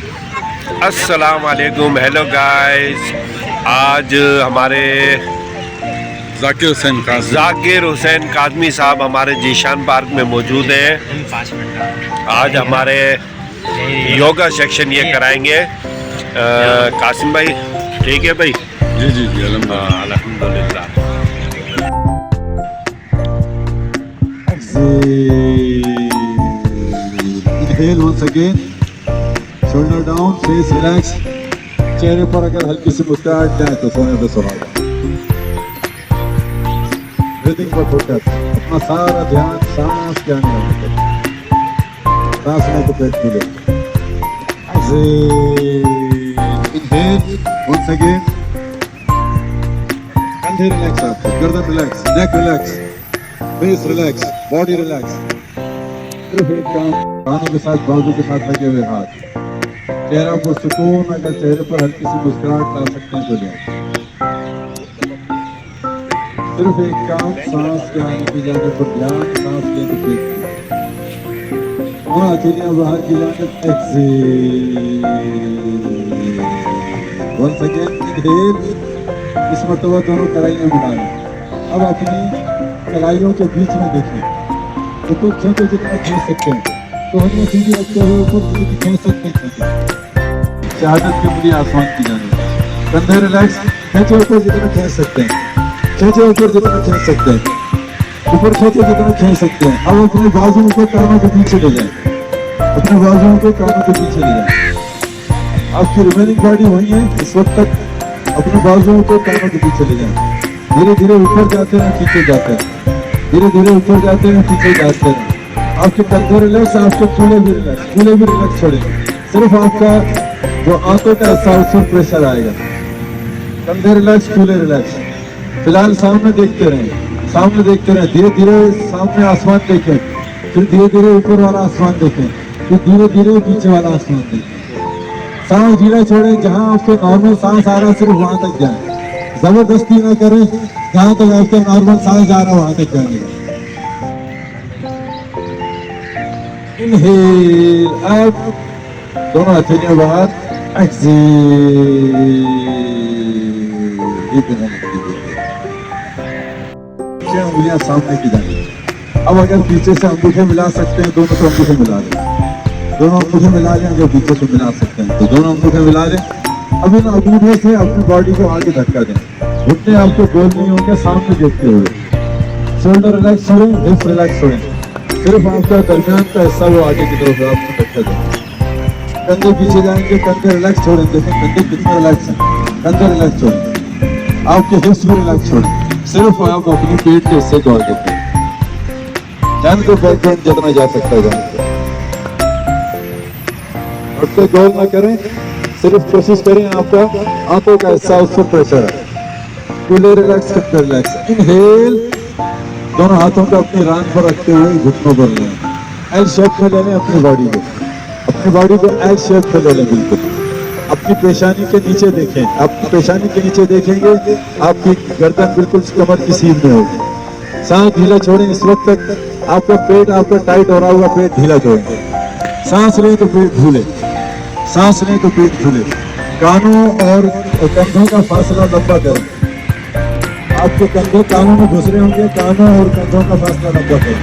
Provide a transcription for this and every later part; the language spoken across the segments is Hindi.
अस्सलाम वालेकुम, हेलो गाइस। आज हमारे जाकिर हुसैन कादमी साहब हमारे जीशान पार्क में मौजूद हैं। आज हमारे योगा सेक्शन ये कराएंगे। कासिम भाई ठीक है भाई? जी जी जी अल्हम्दुलिल्लाह। Inhale once again, shoulder down, face relax. चेहरे पर अगर हल्की सी मुस्कुराहट जाए तो सोने पे सुहागा। ब्रीदिंग पर फोकस, अपना सारा ध्यान सांस के आने वाले पे। सांस में तो पेट खुले। Inhale once again. कंधे रिलैक्स, आपके गर्दन relax, neck relax, face relax, body relax. सिर्फ एक काम, कानों के साथ बाजू के साथ लगे हुए हाथ, चेहरा पर सुकून। अगर चेहरे पर हल्की सी मुस्कुराहट ला सकते हैं तो जाए। सिर्फ एक काम, सांस के आने की जाने पर ध्यान, सांस लें तो पेट और हथेलियां बाहर की जाने। Exhale once again, inhale. इस मर्तबा दोनों कलाइयां मिला लें। अब अपनी कलाइयों के बीच में देखें, ऊपर खींचो जितना खींच सकते हैं, तो हम सीधी रखते हुए ऊपर खींच सकते हैं। शहादत के लिए आसमान की जाने, कंधे रिलैक्स, खींचो ऊपर जितना खींच सकते हैं, खींचो ऊपर जितना खींच सकते हैं, ऊपर खींचो जितना खींच सकते हैं। अब अपने बाजुओं को कानों के पीछे ले जाए, अपने बाजुओं को कानों के पीछे ले जाए। आपकी रिमेनिंग बॉडी वही है। इस वक्त तक अपने बाजुओं को कानों के पीछे ले जाए। धीरे धीरे ऊपर जाते हैं, पीछे जाते हैं, धीरे धीरे ऊपर जाते हैं, पीछे जाते हैं। आपके कंधे रिलैक्स, आपके चूल्हे भी रिलैक्स, चूल्हे भी रिलैक्स छोड़ेंगे। सिर्फ आपका जो आंखों का हिस्सा उस पर प्रेशर आएगा। कंधे रिलैक्स, चूल्हे रिलैक्स। फिलहाल सामने देखते रहें, सामने देखते रहें। धीरे धीरे सामने आसमान देखें, फिर धीरे धीरे ऊपर वाला आसमान देखें, फिर धीरे धीरे पीछे वाला आसमान देखें। सांस ढीला छोड़ें, जहां आपके नॉर्मल सांस आ रहा है सिर्फ वहां तक जाए। जबरदस्ती ना करें, जहां तक आपके नॉर्मल सांस जा रहा है वहां तक जाने। इनहेल, अब दोनों हथेलियां बाहर, एक्सेल। उंगलियां सामने की जानी। अब अगर पीछे से अंगूठे मिला सकते हैं दोनों, तो अंगूठे मिला लें। दोनों अंगूठे मिला लें। अगर पीछे से मिला सकते हैं तो दोनों अंगूठे मिला लें। अब इन अंगूठे से अपनी बॉडी को आगे धक्का दें। घुटने आपको गोल नहीं होंगे, सामने देखते हुए। शोल्डर रिलैक्स छोड़ें, हिप्स रिलैक्स छोड़ें। सिर्फ आपका दरमियान का हिस्सा वो आगे की तरफ आपको धक्का दें। कंधे पीछे जाएंगे, कंधे रिलैक्स छोड़ें। देखें कंधे कितने रिलैक्स हैं, कंधे रिलैक्स छोड़ें। आपके हिप्स भी रिलैक्स छोड़ें। सिर्फ आप अपनी पेट के हिस्से को आगे दें। जान को बैकग्राउंड जितना जा सकता है जान को उससे गोल ना करें। सिर्फ कोशिश करें आपका आंखों का हिस्सा उस पर प्रेशर है। कूले रिलैक्स, कंधे रिलैक्स। इनहेल, दोनों हाथों को अपनी रान पर रखते हुए घुटनों पर लें। एल शेप में ले लें अपनी बॉडी को, अपनी बॉडी को एल शेप में ले लें। बिल्कुल अपनी पेशानी के नीचे देखें। आप पेशानी के नीचे देखेंगे, आपकी गर्दन बिल्कुल कमर की सीध में होगी। सांस ढीला छोड़ें। इस वक्त तक आपका पेट, आपका टाइट हो रहा होगा, पेट ढीला छोड़ें। सांस लें तो पेट फूले, सांस लें तो पेट फूले। कानों और कंधों का फासला लंबा करें। आपके कंधे कानों में घुस रहे होंगे, कानों और कंधों का फासला लंबा करें।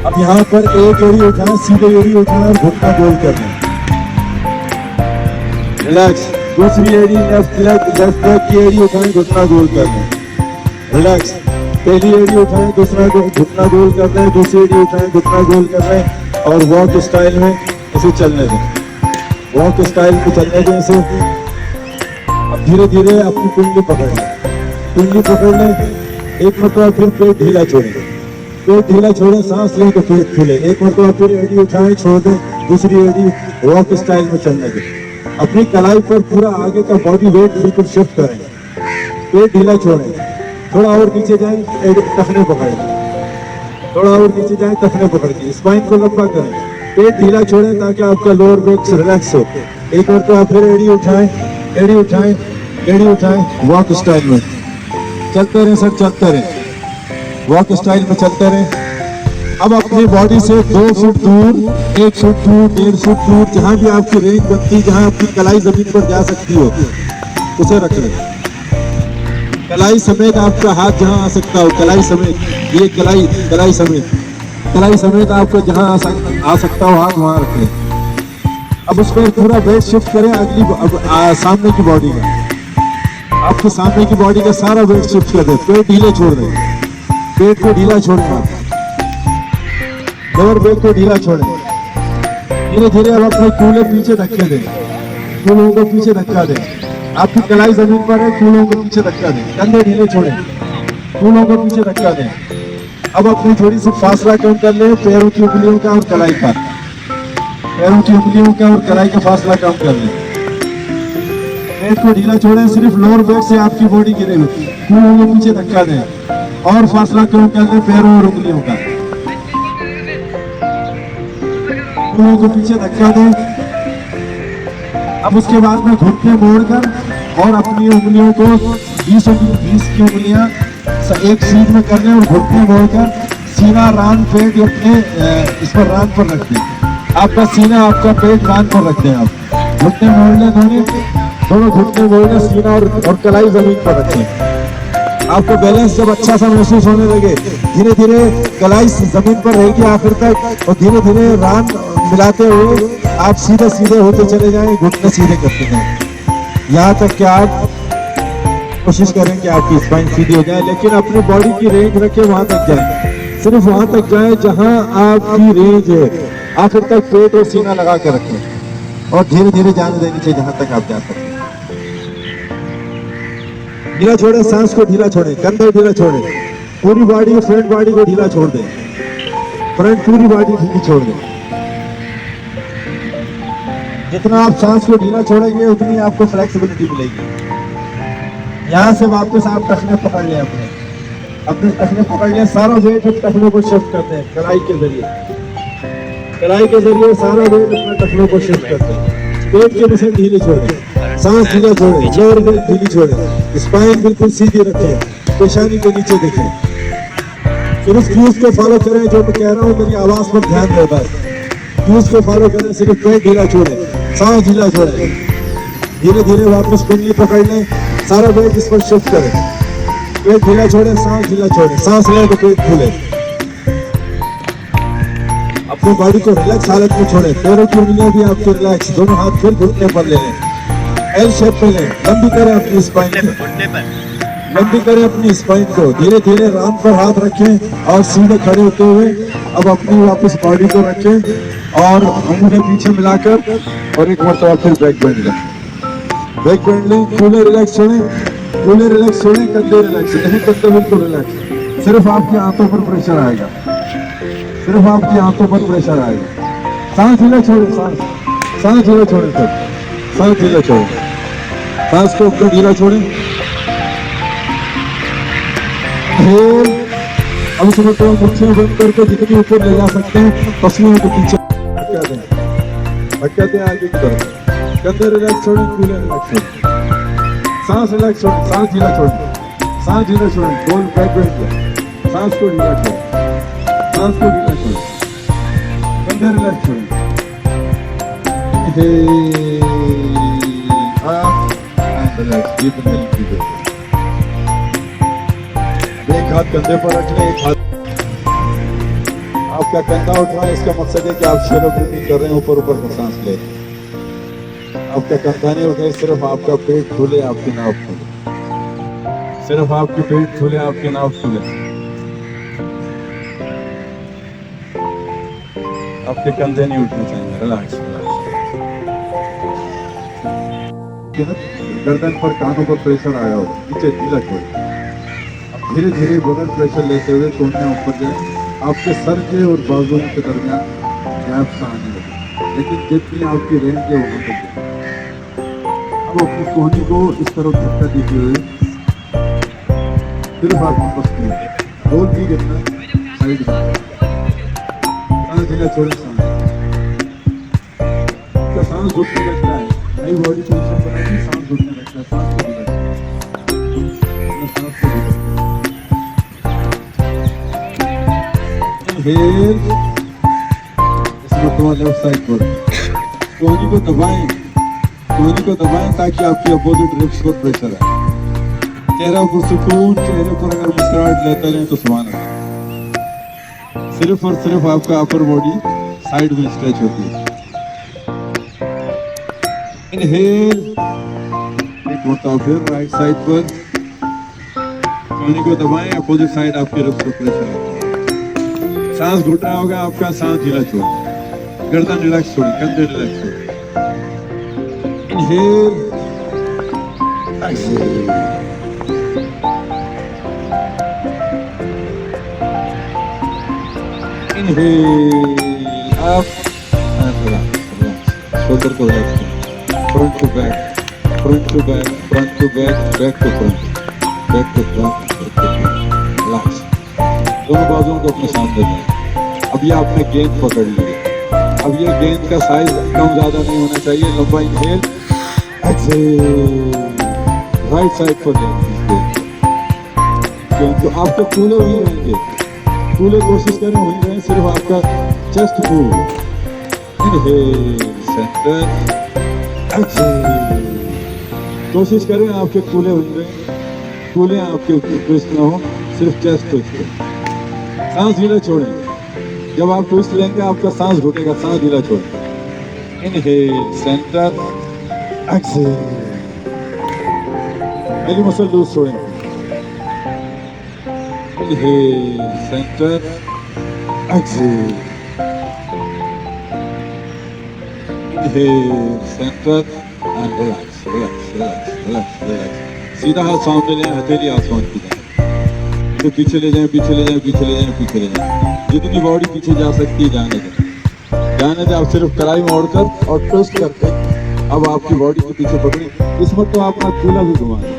अब यहाँ पर एक एड़ी उठाएं, सीधे एड़ी उठाएं और घुटना गोल कर लें। रिलैक्स। दूसरी एड़ी लेफ्ट लेग की एड़ी उठाएं, घुटना गोल कर लें। रिलैक्स। पहली एड़ी उठाएं, दूसरा घुटना गोल कर लें। दूसरी एड़ी उठाएं, घुटना गोल कर लें। और वॉक स्टाइल में इसे चलने दें। वॉक स्टाइल में चलने दें इसे। अब धीरे धीरे अपनी कुंडली पकड़ लें, कुंडली पकड़ लें। एक मतलब फिर पेट ढीला छोड़ें, पेट ढीला छोड़ें। सांस लें तो पेट खुले। एक मतलब फिर एड़ी उठाएं, छोड़ दें। दूसरी एड़ी वॉक स्टाइल में चलने दें। अपनी कलाई पर पूरा आगे का बॉडी वेट बिल्कुल शिफ्ट करें। पेट ढीला छोड़ें। थोड़ा और नीचे जाएं, टखने पकड़ें। थोड़ा और नीचे जाएं, टखने पकड़ के स्पाइन को लंबा करें। पेट ढीला छोड़ें ताकि आपका लोअर बैक रिलैक्स हो। एक बार तो आप फिर एड़ी उठाएं, एड़ी उठाएं, एड़ी उठाएं। वॉक स्टाइल में चलते रहें सर, चलते रहें। वॉक स्टाइल में चलते रहें। अब अपनी बॉडी से 2 फुट दूर, 1 फुट दूर, 1.5 फुट दूर, जहां भी आपकी रेंज बनती, जहां आपकी कलाई जमीन पर जा सकती हो, उसे रख लें। कलाई समेत आपका हाथ जहां आ सकता हो, कलाई समेत, ये कलाई समेत आपको जहां आ सकता हो हाथ वहां रख लें। अब उस पर पूरा वेट शिफ्ट करें सामने की बॉडी का, आपके सामने की बॉडी का सारा वेट शिफ्ट कर दें। पेट ढीले छोड़ दें, पेट को ढीला छोड़ें, आप लोअर बैक को ढीला छोड़ें। धीरे धीरे अब अपने कूल्हे पीछे धक्के दें, कूल्हों को पीछे धक्का दें। आपकी कलाई जमीन पर है, कूल्हों को पीछे धक्का दें, कंधे ढीले छोड़ें, कूल्हों को पीछे धक्का दें। अब अपनी थोड़ी सी फासला कम कर लें पैरों की उंगलियों का और कलाई का, पैरों की उंगलियों का और कलाई का फासला कम कर लें। पेट को ढीला छोड़ें, सिर्फ लोअर बैक से आपकी बॉडी गिरे हुई, कूल्हों को पीछे धक्का दें और फासला कम कर लें पैरों और उंगलियों का, कूल्हों को पीछे धक्का दें। अब उसके बाद में घुटने मोड़कर और अपनी उंगलियों को 20 की उंगलियां एक सीध में कर लें और घुटने मोड़कर सीना रान पेट अपने इस पर रान पर रख दें। आपका सीना आपका पेट रान पर रख दें। आप घुटने मोड़ लें, दोनों घुटने मोड़ लें, सीना और कलाई जमीन पर रखें। आपको बैलेंस जब अच्छा सा महसूस होने लगे, धीरे धीरे कलाई जमीन पर रहेगी आखिर तक और धीरे धीरे रान मिलाते हुए आप सीधे सीधे होते चले जाएं, घुटने सीधे करते जाएं, यहाँ तक कि आप कोशिश करें कि आपकी स्पाइन सीधी हो जाए, लेकिन अपनी बॉडी की रेंज रखें, वहां तक जाए, सिर्फ वहां तक जाए जहां आपकी रेंज है। आखिर तक पेट और सीना लगा कर रखें और धीरे धीरे जाने देनी चाहिए जहां तक आप जा सकते। ढीला छोड़े, सांस को ढीला छोड़े, कंधे ढीला छोड़े, पूरी बॉडी, फ्रंट बॉडी को ढीला छोड़ दें, फ्रंट पूरी बॉडी ढीली छोड़ दें। जितना आप सांस को ढीला छोड़ेंगे उतनी आपको फ्लेक्सिबिलिटी मिलेगी। यहाँ से वापस आप टखने पकड़ लें, अपने टखने पकड़ लें, सारा वेट टखनों को शिफ्ट करते हैं कलाई के जरिए सारा वेट अपने टखनों को शिफ्ट करते हैं। पेट के मसल ढीले छोड़ें, सांस ढीला छोड़ें, लोअर बैक ढीली छोड़ें, स्पाइन बिल्कुल सीधी रखें, पेशानी के नीचे देखें। फिर उस क्यूज को फॉलो करें जो मैं कह रहा हूँ, मेरी आवाज पर ध्यान दें, बस क्यूज को फॉलो करें। सिर्फ पेट ढीला छोड़ें, सांस ढीला छोड़ें, धीरे धीरे वापस कुंडली पकड़ लें, सारा वेट इस पर शिफ्ट करें। पेट ढीला छोड़ें, सांस ढीला छोड़ें, सांस लें तो पेट खोलें। अपनी बॉडी को रिलैक्स हालत में छोड़ें, पैरों की उंगलियां भी आपको रिलैक्स, दोनों हाथ फिर घुटने पर ले लें, एल शेप में लें, लंबी करें अपनी स्पाइन को, लंबी करें अपनी स्पाइन को। धीरे धीरे राम पर हाथ रखें और सीधे खड़े होते हुए अब अपनी वापस बॉडी को रखें और अंगूठे पीछे मिलाकर और एक मरतबा फिर बैक बेंड लें, बैक बेंड लें। कूल्हे रिलैक्स छोड़ें, कूल्हे रिलैक्स छोड़ें, कंधे रिलैक्स नहीं, कंधे बिल्कुल रिलैक्स। सिर्फ आपकी आंतों पर प्रेशर आएगा, सिर्फ आपकी आंतों पर प्रेशर आएगा। सांस ढीला छोड़ें, सांस ढीला छोड़ें, सांस ढीला छोड़ें, सांस को ऊपर ढीला छोड़ें। अब उस मतलब मुट्ठियां बंद करके जितनी ऊपर ले जा सकते हैं पसलियों के पीछे धक्का दें आगे की तरफ। कंधे रिलैक्स छोड़ें, कूल्हे रिलैक्स छोड़ें, सांस रिलैक्स छोड़ें, सांस ढीला छोड़ें, सांस ढीला छोड़ें, गोल बैक बेंड, सांस को ढीला छोड़ें, सांस को ढीला छोड़ें, कंधे रिलैक्स छोड़ें। एक हाथ कंधे पर रख लें, एक हाथ आपका कंधा उठ रहा है, इसका मकसद है कि आप शैलो ब्रीथिंग कर रहे हैं, ऊपर ऊपर का सांस ले। आपका कंधा नहीं उठे, सिर्फ आपका पेट खुले, आपकी नाव खुले, सिर्फ आपके पेट खुले, आपकी नाव खुले, आपके कंधे नहीं उठने चाहिए। रिलैक्स, गर्दन पर, कानों पर प्रेशर आया हो, नीचे ढीला छोड़ें। अब धीरे धीरे बगल प्रेशर लेते हुए टोनियां ऊपर जाए, आपके सर के और बाजुओं के दरमियान गैप्स आने लगे, लेकिन जितनी आपकी रेंज है वहां तक। अब अपनी कोहनी को इस तरफ धक्का देते हुए सिर्फ आपकी पसली रोल भी गिरना साइड में, सांस ढीला छोड़े, सांस घुटने लगता है, नई बॉडी पोजीशन बनाई, सांस घुटने लगता है, सांस को ढीला, सांस को ढीला। इनहेल, इस मरतबा लेफ्ट साइड पर कोहनी को दबाएं, कोहनी को दबाएं ताकि आपकी अपोजिट रिब्स पर प्रेशर आए। चेहरा पर सुकून, चेहरे पर अगर मुस्कुराहट लेते रहें तो सुभान अल्लाह। सिर्फ और सिर्फ आपका अपर बॉडी साइड में स्ट्रेच होती है। इनहेल, एक मरतबा फिर राइट साइड पर कोहनी को दबाएं, अपोजिट साइड आपके रिब्स पर प्रेशर आए। सांस घुट रहा होगा आपका, सांस ढीला छोड़ें, गर्दन रिलैक्स छोड़ें, कंधे रिलैक्स छोड़ें। Inhale, exhale, inhale, up and relax, shoulder को रिलैक्स करें, front to back, front to back, front to back, back to front, back to front, relax. दोनों बाजुओं को अपने सामने लें। अब ये आपने गेंद पकड़ ली है। अब ये गेंद का साइज कम ज्यादा नहीं होना चाहिए। लंबा इनहेल, एक्सहेल, राइट साइड पर लें गेंद को। आपके कूले वहीं रहेंगे, कूले कोशिश करें वहीं रहें, सिर्फ आपका chest move. Inhale, centre, exhale, कोशिश करें आपके कूले वहीं रहें, कूले आपके ट्विस्ट ना हो, सिर्फ चेस्ट ट्विस्ट। सांस ढीला छोड़ें, जब आप ट्विस्ट लेंगे आपका सांस घुटेगा, सांस ढीला छोड़ें। इनहेल, सेंटर, एक्सहेल, पहली मसल लूज छोड़ें। Inhale, centre, exhale, inhale, centre and relax, relax, relax, relax, relax. सीधा हाथ सामने लें, हथेली आसमान की तरफ, तो पीछे ले जाएं, पीछे ले जाएं, पीछे ले जाएं, पीछे ले जाएं। जितनी बॉडी पीछे जा सकती है जाने दें, जाने दें। आप सिर्फ कलाई मोड़कर और ट्विस्ट करके अब आपकी बॉडी के पीछे पकड़ें। इस वक्त तो आप अपना कूला भी घुमा लें,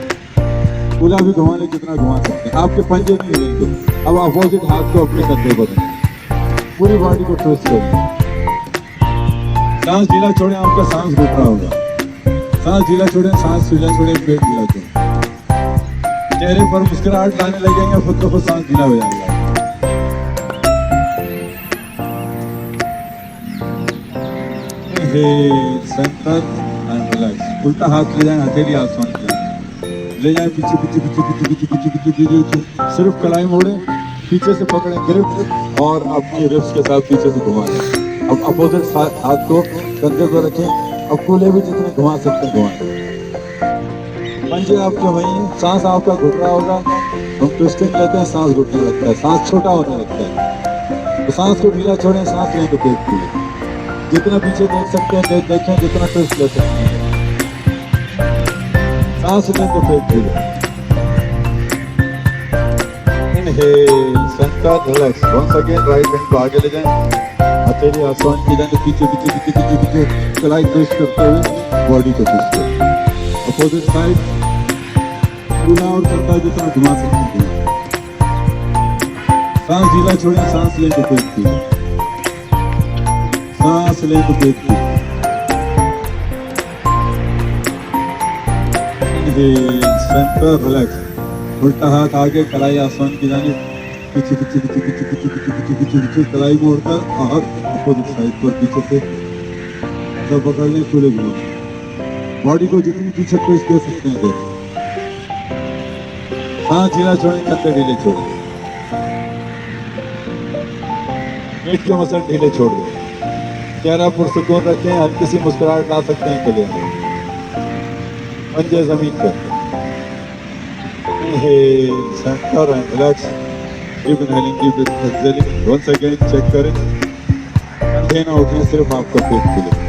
कूला भी घुमा लें जितना घुमा सकते हैं। आपके पंजे नहीं हिलेंगे। अब अपोजिट हाथ को अपने कंधे पर रखें, पूरी बॉडी को ट्विस्ट करें। सांस ढीला छोड़ें, आपका सांस घुट रहा होगा, सांस ढीला छोड़ें, सांस ढीला छोड़ें, पेट ढीला छोड़ें। चेहरे पर मुस्कुराहट लाने लगेंगे, खुद को खुद सांस ढीला हो जाएगा। Centre and relax. उल्टा हाथ ले जाएं, हथेली आसमान की तरफ ले जाएं, पीछे पीछे पीछे पीछे पीछे पीछे पीछे पीछे, सिर्फ कलाई मोड़ें, पीछे से पकड़ें ग्रिप और अपनी रिब्स के साथ पीछे से घुमा लें। अब अपोजिट हाथ को कंधे पर रखें। अब कूले भी जितने घुमा सकते हैं घुमाएं। पंजे आपके वहीं, सांस आपका घुट रहा होगा, हम ट्विस्टिंग लेते हैं, सांस घुटने लगता है, सांस छोटा होने लगता है। तो सांस को ढीला छोड़ें, सांस लें तो पेट खुले, जितना पीछे देख सकते हैं देखें, जितना ट्विस्ट ले सकते हैं। सांस लें तो पेट खुले। Inhale, centre, relax. Once again right hand को आगे ले जाएं, हथेली आसमान की जाने, पीछे पीछे पीछे पीछे पीछे कलाई ट्विस्ट करते हुए बॉडी को ट्विस्ट करें। अपोजिट साइड कूला और कंधा जितना घुमा सकते हैं। सांस ढीला छोड़ें, सांस लें तो पेट खुले, सांस लें तो पेट खुले। Inhale, centre, relax. उल्टा हाथ आगे, कलाई आसमान की जानिब, पीछे पीछे पीछे पीछे पीछे पीछे पीछे पीछे पीछे कलाई मोड़कर और अपोजिट साइड पर पीछे से सब पकड़ लें, पूरे घुमा। बॉडी को जितनी पीछे ट्विस्ट दे सकते हैं दे। सांस ढीला छोड़ें, कंधे ढीले छोड़ें, पेट के मसल ढीले छोड़ दें। चेहरा पुरसुकून रखें, हल्की सी मुस्कुराहट ला सकते हैं गले में। पंजे जमीन पर। Inhale, centre and relax. Keep inhaling, keep exhaling. Once again check करें, कंधे ना उठें, सिर्फ आपका पेट खुले।